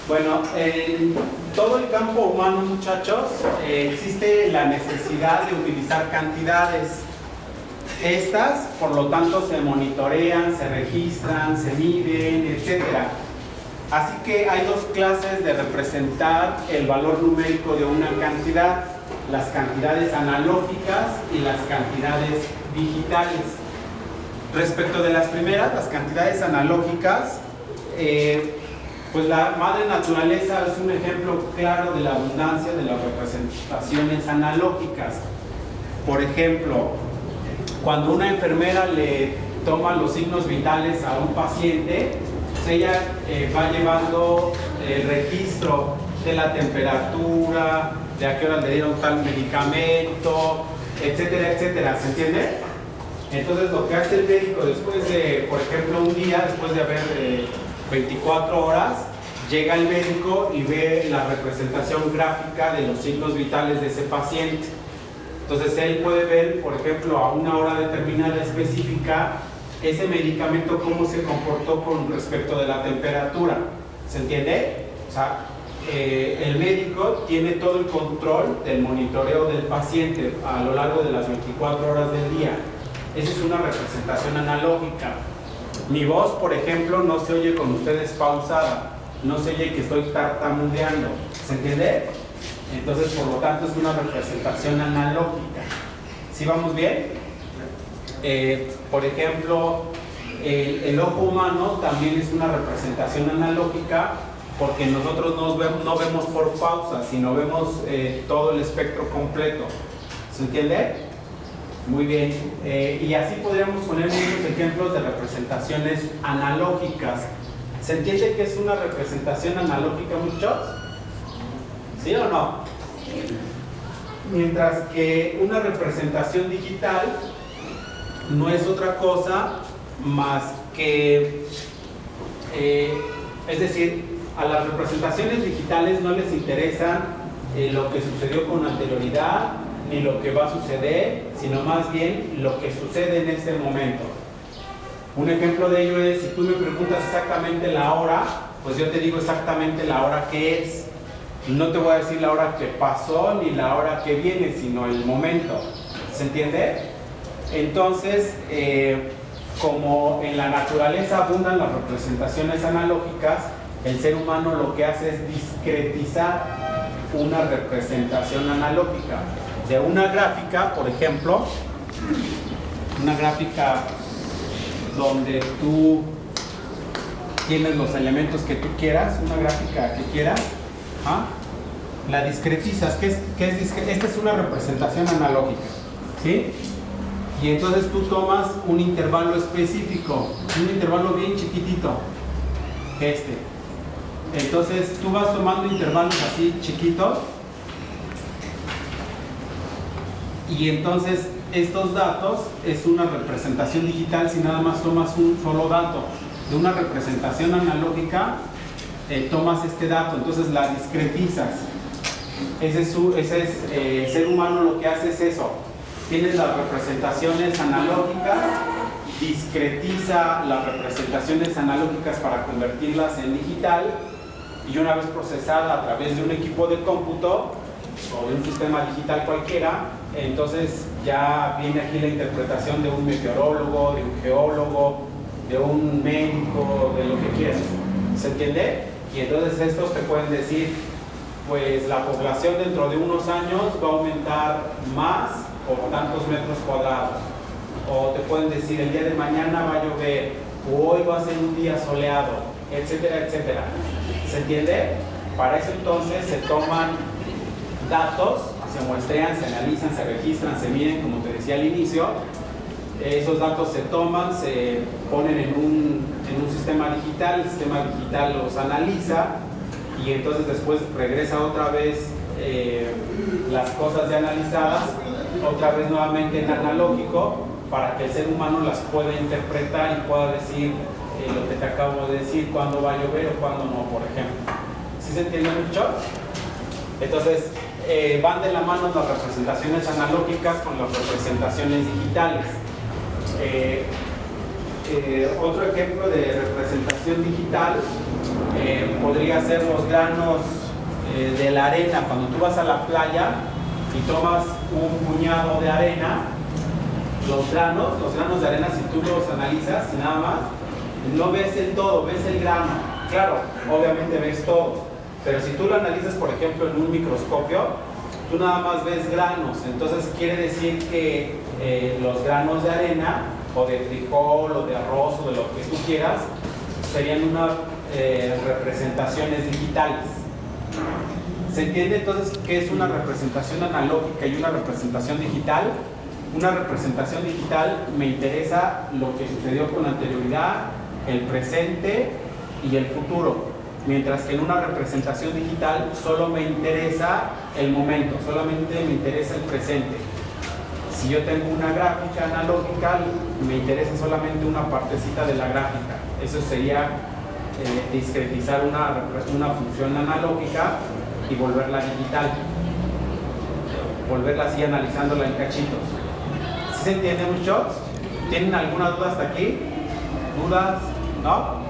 Bueno, en todo el campo humano, muchachos, existe la necesidad de utilizar cantidades. Estas, por lo tanto, se monitorean, se registran, se miden, etc. Así que hay dos clases de representar el valor numérico de una cantidad: las cantidades analógicas y las cantidades digitales. Respecto de las primeras, las cantidades analógicas, pues la madre naturaleza es un ejemplo claro de la abundancia de las representaciones analógicas. Por ejemplo, cuando una enfermera le toma los signos vitales a un paciente, pues ella va llevando el registro de la temperatura, de a qué hora le dieron tal medicamento, etcétera, etcétera. ¿Se entiende? Entonces, lo que hace el médico después de, por ejemplo, un día, después de haber 24 horas, llega el médico y ve la representación gráfica de los signos vitales de ese paciente. Entonces, él puede ver, por ejemplo, a una hora determinada específica, ese medicamento cómo se comportó con respecto de la temperatura. ¿Se entiende? O sea, el médico tiene todo el control del monitoreo del paciente a lo largo de las 24 horas del día. Esa es una representación analógica. Mi voz, por ejemplo, no se oye con ustedes pausada, no se oye que estoy tartamudeando. ¿Se entiende? Entonces, por lo tanto, es una representación analógica. ¿Sí vamos bien? Por ejemplo, el ojo humano también es una representación analógica, porque nosotros no vemos por pausas, sino vemos todo el espectro completo. ¿Se entiende? Muy bien. Y así podríamos poner muchos ejemplos de representaciones analógicas. ¿Se entiende que es una representación analógica, muchachos? ¿Sí o no? Mientras que una representación digital no es otra cosa más que, es decir, a las representaciones digitales no les interesa lo que sucedió con anterioridad, ni lo que va a suceder, sino más bien lo que sucede en este momento. Un ejemplo de ello es, si tú me preguntas exactamente la hora, pues yo te digo exactamente la hora que es. No te voy a decir la hora que pasó ni la hora que viene, sino el momento. ¿Se entiende? Entonces, como en la naturaleza abundan las representaciones analógicas, el ser humano lo que hace es discretizar una representación analógica. De una gráfica, por ejemplo, una gráfica donde tú tienes los elementos que tú quieras, una gráfica que quieras, la discretizas. ¿Qué es discretizar? Esta es una representación analógica, ¿sí? Y entonces tú tomas un intervalo específico, un intervalo bien chiquitito, entonces tú vas tomando intervalos así chiquitos, y entonces estos datos es una representación digital si nada más tomas un solo dato. De una representación analógica tomas este dato, entonces la discretizas. El ser humano lo que hace es eso. Tienes las representaciones analógicas, discretiza las representaciones analógicas para convertirlas en digital, y una vez procesada a través de un equipo de cómputo o de un sistema digital cualquiera, entonces ya viene aquí la interpretación de un meteorólogo, de un geólogo, de un médico, de lo que quieras. ¿Se entiende? Y entonces estos te pueden decir, pues la población dentro de unos años va a aumentar más por tantos metros cuadrados. O te pueden decir, el día de mañana va a llover, o hoy va a ser un día soleado, etcétera, etcétera. ¿Se entiende? Para eso entonces se toman datos, se muestrean, se analizan, se registran, se miden, como te decía al inicio. Esos datos se toman, se ponen en un sistema digital, el sistema digital los analiza, y entonces después regresa otra vez las cosas ya analizadas, otra vez nuevamente en analógico, para que el ser humano las pueda interpretar y pueda decir lo que te acabo de decir, cuándo va a llover o cuándo no, por ejemplo. ¿Sí se entiende mucho? Entonces, van de la mano las representaciones analógicas con las representaciones digitales. Otro ejemplo de representación digital podría ser los granos de la arena. Cuando tú vas a la playa y tomas un puñado de arena, los granos de arena, si tú los analizas y nada más, no ves el todo, ves el grano. Claro, obviamente ves todo, pero si tú lo analizas, por ejemplo, en un microscopio, tú nada más ves granos. Entonces quiere decir que los granos de arena, o de frijol, o de arroz, o de lo que tú quieras, serían unas representaciones digitales. ¿Se entiende entonces qué es una representación analógica y una representación digital? Una representación digital me interesa lo que sucedió con anterioridad, el presente y el futuro, mientras que en una representación digital solo me interesa el momento, solamente me interesa el presente. Si yo tengo una gráfica analógica, me interesa solamente una partecita de la gráfica. Eso sería discretizar una función analógica y volverla digital, volverla así analizándola en cachitos. ¿Sí se entiende, muchachos? ¿Tienen alguna duda hasta aquí? ¿Dudas? ¿No?